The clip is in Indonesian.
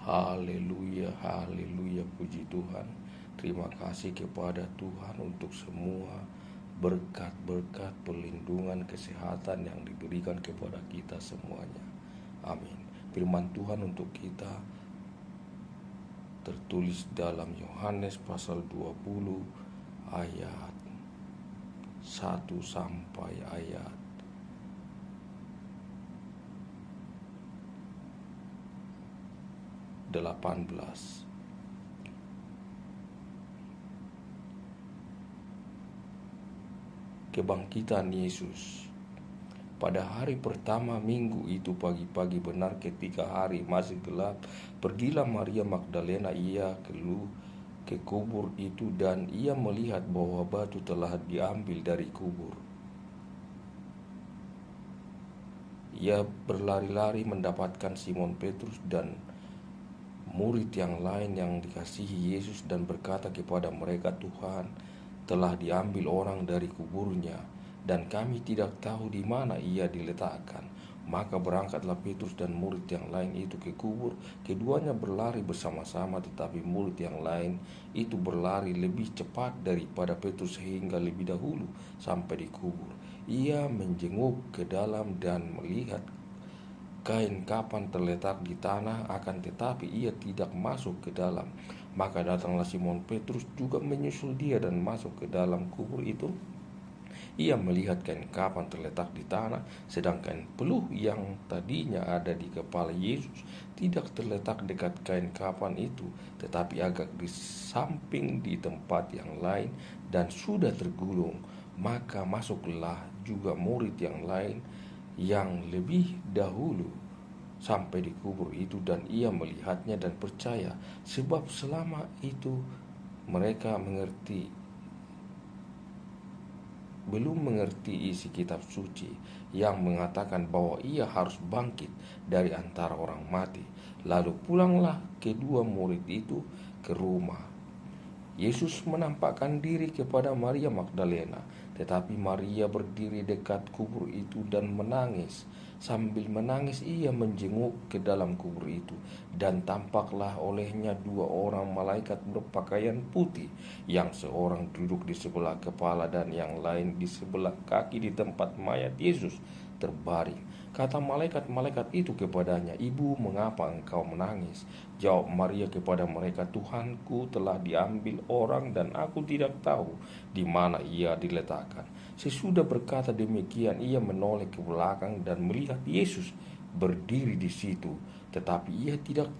Haleluya, haleluya, puji Tuhan. Terima kasih kepada Tuhan untuk semua berkat-berkat, perlindungan, kesehatan yang diberikan kepada kita semuanya. Amin. Firman Tuhan untuk kita tertulis dalam Yohanes pasal 20 ayat 1 sampai ayat 18. Kebangkitan Yesus. Pada hari pertama minggu itu pagi-pagi, benar ketika hari masih gelap, pergilah Maria Magdalena ke kubur itu, dan ia melihat bahwa batu telah diambil dari kubur. Ia berlari-lari mendapatkan Simon Petrus dan murid yang lain yang dikasihi Yesus dan berkata kepada mereka, "Tuhan, telah diambil orang dari kuburnya, dan kami tidak tahu di mana ia diletakkan." Maka berangkatlah Petrus dan murid yang lain itu ke kubur. Keduanya berlari bersama-sama, tetapi murid yang lain itu berlari lebih cepat daripada Petrus sehingga lebih dahulu sampai di kubur. Ia menjenguk ke dalam dan melihat kain kapan terletak di tanah, akan tetapi ia tidak masuk ke dalam. Maka datanglah Simon Petrus juga menyusul dia dan masuk ke dalam kubur itu. Ia melihat kain kapan terletak di tanah, sedangkan peluh yang tadinya ada di kepala Yesus tidak terletak dekat kain kapan itu, tetapi agak di samping di tempat yang lain dan sudah tergulung. Maka masuklah juga murid yang lain yang lebih dahulu sampai di kubur itu, dan ia melihatnya dan percaya, sebab selama itu mereka belum mengerti isi kitab suci yang mengatakan bahwa ia harus bangkit dari antara orang mati. Lalu pulanglah kedua murid itu ke rumah. Yesus menampakkan diri kepada Maria Magdalena, tetapi Maria berdiri dekat kubur itu dan menangis. Sambil menangis ia menjenguk ke dalam kubur itu, dan tampaklah olehnya dua orang malaikat berpakaian putih, yang seorang duduk di sebelah kepala dan yang lain di sebelah kaki di tempat mayat Yesus terbaring. Kata malaikat-malaikat itu kepadanya, "Ibu, mengapa engkau menangis?" Jawab Maria kepada mereka, "Tuhanku telah diambil orang dan aku tidak tahu di mana ia diletakkan." Sesudah berkata demikian, ia menoleh ke belakang dan melihat Yesus berdiri di situ, tetapi ia tidak tahu